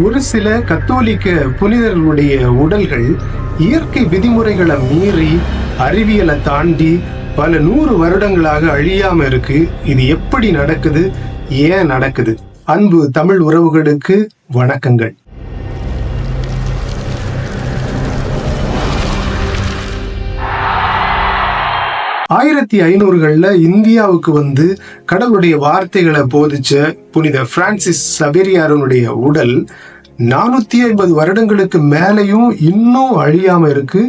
ஒரு சில கத்தோலிக்க புனிதர்களுடைய உடல்கள் இயற்கை விதிமுறைகளை மீறி அறிவியலை தாண்டி பல 100 வருடங்களாக அழியாம இருக்கு. இது எப்படி நடக்குது, ஏன் நடக்குது? அன்பு தமிழ் உறவுகளுக்கு வணக்கங்கள். ஆயிரத்தி 500களில் இந்தியாவுக்கு வந்து கடவுளுடைய வார்த்தைகளை போதிச்ச புனித பிரான்சிஸ் சவேரியாருடைய உடல் 450 வருடங்களுக்கு மேலையும் இன்னும் அழியாம இருக்கு.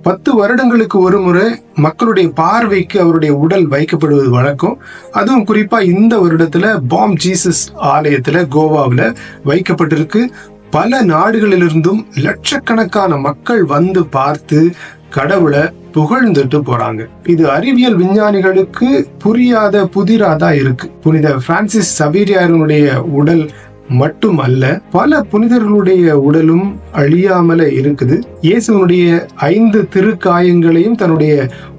10 வருடங்களுக்கு ஒரு முறை மக்களுடைய பார்வைக்கு அவருடைய உடல் வைக்கப்படுவது வழக்கம். அதுவும் குறிப்பா இந்த வருடத்துல பாம் ஜீசஸ் ஆலயத்துல கோவாவில் வைக்கப்பட்டிருக்கு. பல நாடுகளிலிருந்தும் லட்சக்கணக்கான மக்கள் வந்து பார்த்து கடவுளை புகழ்ந்துட்டு போறாங்க. இது அறிவியல் விஞ்ஞானிகளுக்கு புரியாத புதிராதான் இருக்கு. புனித பிரான்சிஸ் சவேரியாருடைய உடல் மட்டுமல்ல, பல புனிதர்களுடைய உடலும் அழியாமல இருக்குது. இயேசுனுடைய 5 திருக்காயங்களையும் தன்னுடைய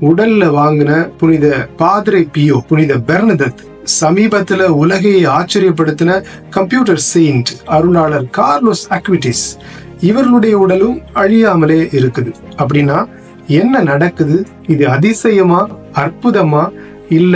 உடல்ல வாங்கின புனித பாதிரை பியோ, புனித பெர்னதத், சமீபத்துல உலகையை ஆச்சரியப்படுத்தின கம்ப்யூட்டர் செயின்ட் அருளாளர் கார்லோஸ் அக்விட்டிஸ், இவர்களுடைய உடலும் அழியாமலே இருக்குது. அப்படின்னா என்ன நடக்குது? இது அதிசயமா, அற்புதமா, இல்ல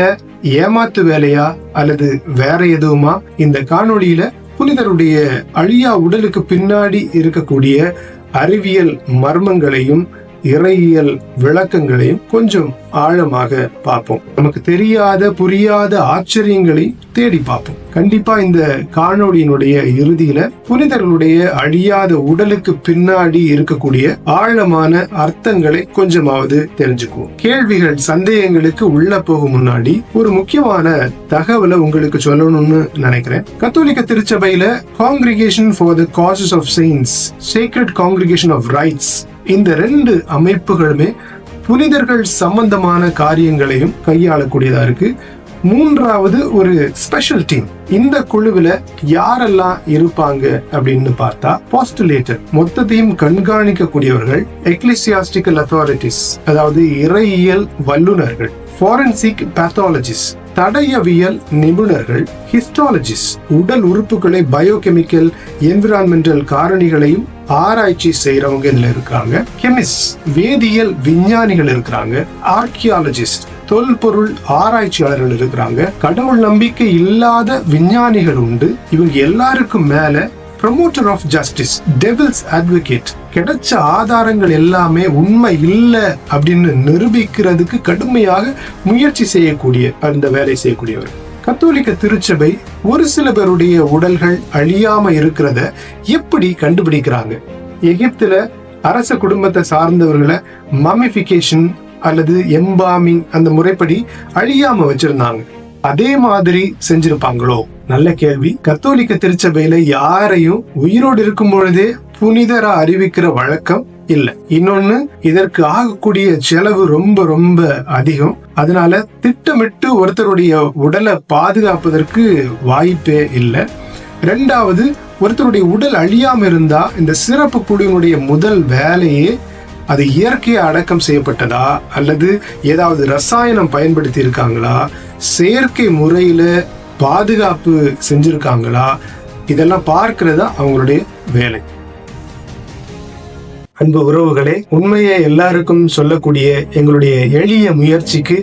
ஏமாத்து வேலையா, அல்லது வேற எதுவுமா? இந்த காணொளியில புனிதருடைய அழியா உடலுக்கு பின்னாடி இருக்கக்கூடிய அறிவியல் மர்மங்களையும் இறையியல் விளக்கங்களையும் கொஞ்சம் ஆழமாக பார்ப்போம். நமக்கு தெரியாத புரியாத ஆச்சரியங்களை தேடி பார்ப்போம். கண்டிப்பா இந்த காணொளியினுடைய இறுதியில புனிதர்களுடைய அழியாத உடலுக்கு பின்னாடி இருக்கக்கூடிய ஆழமான அர்த்தங்களை கொஞ்சமாவது தெரிஞ்சுக்குவோம். கேள்விகள், சந்தேகங்களுக்கு உள்ள போகும் முன்னாடி ஒரு முக்கியமான தகவலை உங்களுக்கு சொல்லணும்னு நினைக்கிறேன். கத்தோலிக்க திருச்சபையில congregation for the causes of saints, sacred congregation of rites, இந்த 2 அமைப்புகளுமே புனிதர்கள் சம்பந்தமான காரியங்களையும் கையாளக்கூடியதா இருக்கு. 3வது ஒரு ஸ்பெஷல் டீம். இந்த குழுவில் யாரெல்லாம் இருப்பாங்க அப்படின்னு பார்த்தா, போஸ்டுலேட்டர், மொத்தத்தையும் கண்காணிக்கக்கூடியவர்கள், எக்லிசியாஸ்டிக்கல் அத்தாரிட்டிஸ், அதாவது இறையியல் வல்லுநர்கள், ஃபாரன்சிக் பேத்தாலஜிஸ்ட், தடயவியல் நிபுணர்கள், ஹிஸ்டாலஜிஸ்ட், உடல் உறுப்புகளை பயோகெமிக்கல் என்விரான்மெண்டல் காரணிகளையும் ஆராய்ச்சி செய்யறவங்க இதுல இருக்காங்க, கெமிஸ்ட், வேதியியல் விஞ்ஞானிகள் இருக்கிறாங்க, ஆர்கியாலஜிஸ்ட், தொல்பொருள் ஆராய்ச்சியாளர்கள் இருக்கிறாங்க, கடவுள் நம்பிக்கை இல்லாத விஞ்ஞானிகள் உண்டு. இவங்க எல்லாருக்கும் மேல promoter of justice, devil's advocate, கிடைச்ச ஆதாரங்கள் எல்லாமே உண்மை இல்லை அப்படின்னு நிரூபிக்கிறதுக்கு கடுமையாக முயற்சி செய்யக்கூடிய, அந்த வேலை செய்யக்கூடியவர். கத்தோலிக்க திருச்சபை ஒரு சில பேருடைய உடல்கள் அழியாம இருக்கிறத எப்படி கண்டுபிடிக்கிறாங்க? எகிப்துல அரச குடும்பத்தை சார்ந்தவர்களை மமிஃபிகேஷன் அல்லது எம்பாமிங் அந்த முறைப்படி அழியாம வச்சிருந்தாங்க. அதே மாதிரி செஞ்சிருப்பாங்களோ? நல்ல கேள்வி. கத்தோலிக்க திருச்சபையில யாரையும் உயிரோடு இருக்கும் பொழுதே புனிதரா அறிவிக்கிற வழக்கம் இல்ல. இன்னொன்னு, இதற்கு ஆகக்கூடிய செலவு ரொம்ப ரொம்ப அதிகம். அதனால திட்டமிட்டு ஒருத்தருடைய உடலை பாதுகாப்பதற்கு வாய்ப்பே இல்லை. 2வது, ஒருத்தருடைய உடல் அழியாம இருந்தா இந்த சிறப்பு குழுவினுடைய முதல் வேலையே அது இயற்கையா அடக்கம் செய்யப்பட்டதா, அல்லது ஏதாவது ரசாயனம் பயன்படுத்தி இருக்காங்களா, செயற்கை முறையில பாதுகாப்பு செஞ்சிருக்காங்களா, இதெல்லாம் பார்க்கிறதா அவங்களுடைய வேலை. அன்பு உறவுகளே, உண்மையை எல்லாருக்கும் சொல்லக்கூடிய எங்களுடைய எளிய முயற்சிக்கு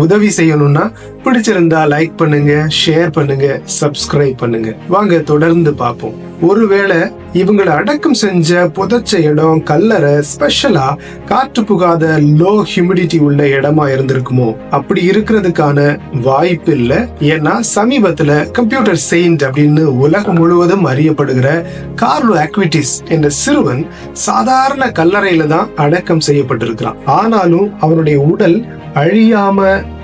உதவி செய்யணும்னா பிடிச்சிருந்தா லைக் பண்ணுங்க, ஷேர் பண்ணுங்க, சப்ஸ்கிரைப் பண்ணுங்க. வாங்க தொடர்ந்து பார்ப்போம். ஒருவேளை இவங்களை அடக்கம் செஞ்ச புதைச்ச இடம், கல்லறை ஸ்பெஷலா காற்று புகாத லோ ஹியூமிடிட்டி உள்ள இடமா இருந்திருக்குமோ? அப்படி இருக்கிறதுக்கான வாய்ப்பு இல்லை. ஏன்னா சமீபத்துல கம்ப்யூட்டர் செயின்ட் அப்படின்னு உலகம் முழுவதும் அறியப்படுகிற கார்லோ அக்விட்டிஸ் என்ற சிறுவன் சாதாரண கல்லறையில தான் அடக்கம் செய்யப்பட்டிருக்கிறான். ஆனாலும் அவனுடைய உடல் அழியாம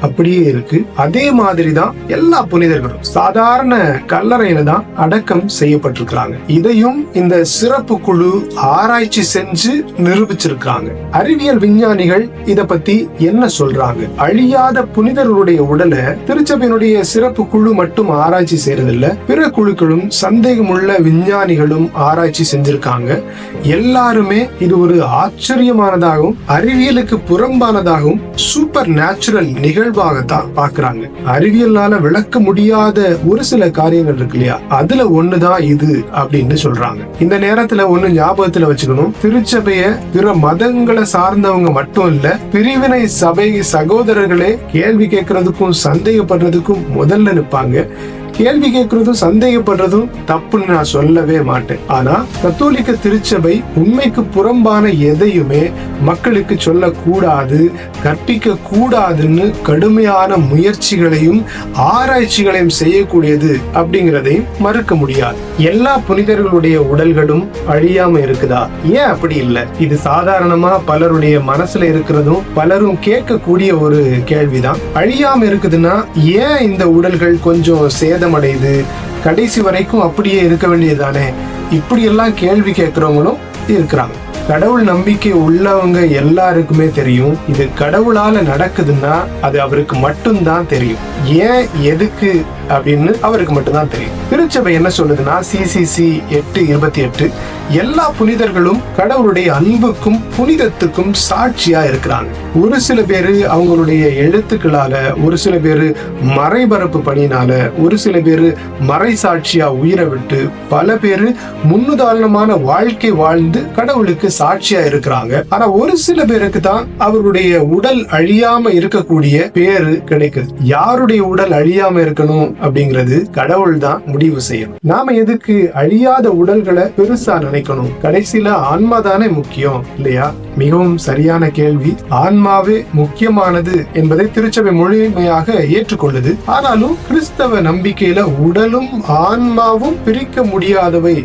அப்படியே இருக்கு. அதே மாதிரிதான் எல்லா புனிதர்களும் சாதாரண கல்லறையில தான் அடக்கம் செய்யப்பட்டிருக்கிறாங்க. இதையும் இந்த சிறப்பு குழு ஆராய்ச்சி செஞ்சு நிரூபிச்சிருக்காங்க. அறிவியல் விஞ்ஞானிகள் இத பத்தி என்ன சொல்றாங்க? அழியாத புனிதர்களுடைய உடலை திருச்சபையினுடைய சிறப்பு குழு மட்டும் ஆராய்ச்சி செய்யறதில்ல, பிற குழுக்களும் சந்தேகமுள்ள விஞ்ஞானிகளும் ஆராய்ச்சி செஞ்சிருக்காங்க. எல்லாருமே இது ஒரு ஆச்சரியமானதாகவும் அறிவியலுக்கு புறம்பானதாகவும் சூப்பர் சூப்பர் நேச்சுரல் நிகழ்வாகத்தான் பாக்குறாங்க. அறிவியலால விளக்க முடியாத ஒரு சில காரியங்கள் இருக்கு இல்லையா, அதுல ஒண்ணுதான் இது அப்படின்னு சொல்றாங்க. இந்த நேரத்துல ஒண்ணு ஞாபகத்துல வச்சுக்கணும், திருச்சபைய பிற மதங்களை சார்ந்தவங்க மட்டும் இல்ல, பிரிவினை சபை சகோதரர்களே கேள்வி கேட்கறதுக்கும் சந்தேகப்படுறதுக்கும் முதல்ல நிற்பாங்க. கேள்வி கேட்கறதும் சந்தேகப்படுறதும் தப்புன்னு நான் சொல்லவே மாட்டேன். ஆனா கத்தோலிக்க திருச்சபை உண்மைக்கு புறம்பான எதையுமே மக்களுக்கு சொல்லக்கூடாது, கற்பிக்க கூடாதுன்னு கடுமையான முயற்சிகளையும் ஆராய்ச்சிகளையும் செய்யக்கூடியது அப்படிங்கிறதையும் மறுக்க முடியாது. எல்லா புனிதர்களுடைய உடல்களும் அழியாம இருக்குதா? ஏன் அப்படி இல்லை? இது சாதாரணமா பலருடைய மனசுல இருக்கிறதும் பலரும் கேட்கக்கூடிய ஒரு கேள்விதான். அழியாம இருக்குதுன்னா ஏன் இந்த உடல்கள் கொஞ்சம் சேதமடையுது, கடைசி வரைக்கும் அப்படியே இருக்க வேண்டியதுதானே? இப்படி எல்லாம் கேள்வி கேட்கிறவங்களும் இருக்கிறாங்க. கடவுள் நம்பிக்கை உள்ளவங்க எல்லாருக்குமே தெரியும், இது கடவுளால நடக்குதுன்னா அது அவருக்கு மட்டும்தான் தெரியும். ஏன் எதுக்கு அப்படின்னு அவருக்கு மட்டும்தான் தெரியும். திருச்சபை என்ன சொல்லுதுன்னா, சிசிசி 8:28 எல்லா புனிதர்களும் கடவுளுடைய அன்புக்கும் புனிதத்துக்கும் சாட்சியா இருக்கிறாங்க. ஒரு சில பேரு அவங்களுடைய எழுத்துக்களால, ஒரு சில பேரு மறைபரப்பு பணியினால, ஒரு சில பேரு மறை சாட்சியா உயிரை விட்டு, பல பேரு முன்னுதாரணமான வாழ்க்கை வாழ்ந்து கடவுளுக்கு சாட்சியா இருக்கிறாங்க. ஆனா ஒரு சில பேருக்கு தான் அவருடைய உடல் அழியாம இருக்கக்கூடிய பேரு கிடைக்குது. யாருடைய உடல் அழியாம இருக்கணும் அப்படிங்கிறது கடவுள் தான் முடிவு செய்யணும். நாம எதுக்கு அழியாத உடல்களை பெருசா நினைக்கணும்? கடைசியில ஆன்மா தானே முக்கியம் இல்லையா? மிகவும் சரியான கேள்வி. ஆன்மாவே முக்கியமானது என்பதை திருச்சபை முழுமையாக ஏற்றுக்கொள்ளுது. ஆனாலும் கிறிஸ்தவ நம்பிக்கையில உடலும் ஆன்மாவும் பிரிக்க முடியாதவை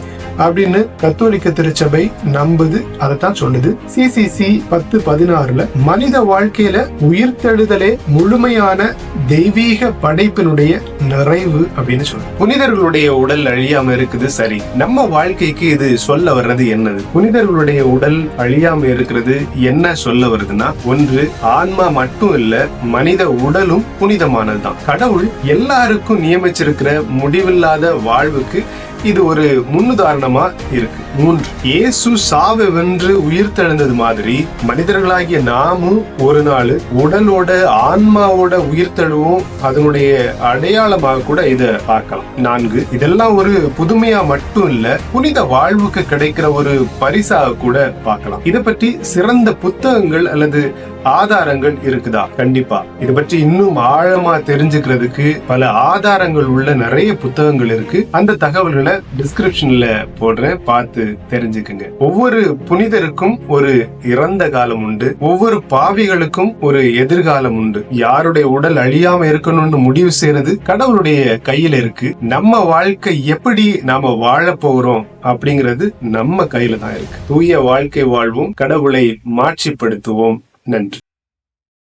அப்படின்னு கத்தோலிக்க திருச்சபை நம்புது, அதைத்தான் சொல்லுது. சிசிசி 10:16 மனித வாழ்க்கையில உயிர்த்தெழுதலே முழுமையான தெய்வீக படைப்பினுடைய நிறைவு அப்படின்னு சொல்லுது. புனிதர்களுடைய உடல் அழியாம இருக்குது, சரி. நம்ம வாழ்க்கைக்கு இது சொல்ல வர்றது என்னது? புனிதர்களுடைய உடல் அழியாம இருக்கிறது என்ன சொல்ல வருதுன்னா, ஒன்று, ஆன்மா மட்டும் இல்ல, மனித உடலும் புனிதமானதுதான். கடவுள் எல்லாருக்கும் நியமிச்சிருக்கிற முடிவில்லாத வாழ்வுக்கு இது ஒரு முன்னுதாரணமா இருக்கு. 3, இயேசு சாவை வென்று உயிர்த்தெழுந்தது மாதிரி மனிதர்களாகிய நாமும் ஒரு நாள் உடலோட ஆன்மாவோட உயிர்த்தெழுவோம். அதனுடைய அடையாளமாக கூட இத பார்க்கலாம். 4, இதெல்லாம் ஒரு புதுமையா மட்டும் இல்ல, புனித வாழ்வுக்கு கிடைக்கிற ஒரு பரிசாக கூட பார்க்கலாம். இதை பற்றி சிறந்த புத்தகங்கள் அல்லது ஆதாரங்கள் இருக்குதா? கண்டிப்பா. இதை பற்றி இன்னும் ஆழமா தெரிஞ்சுக்கிறதுக்கு பல ஆதாரங்கள் உள்ள நிறைய புத்தகங்கள் இருக்கு. அந்த தகவல்களை டிஸ்கிரிப்ஷன்ல போடுறேன், பார்த்து தெரிஞ்சுக்குங்க. ஒவ்வொரு புனிதருக்கும் ஒரு இறந்த காலம் உண்டு, ஒவ்வொரு பாவிகளுக்கும் ஒரு எதிர்காலம் உண்டு. யாருடைய உடல் அழியாம இருக்கணும்னு முடிவு செய்யறது கடவுளுடைய கையில இருக்கு. நம்ம வாழ்க்கை எப்படி நாம வாழ போகிறோம் அப்படிங்கிறது நம்ம கையில தான் இருக்கு. தூய வாழ்க்கை வாழ்வும், கடவுளை மாட்சிப்படுத்துவோம். நன்றி.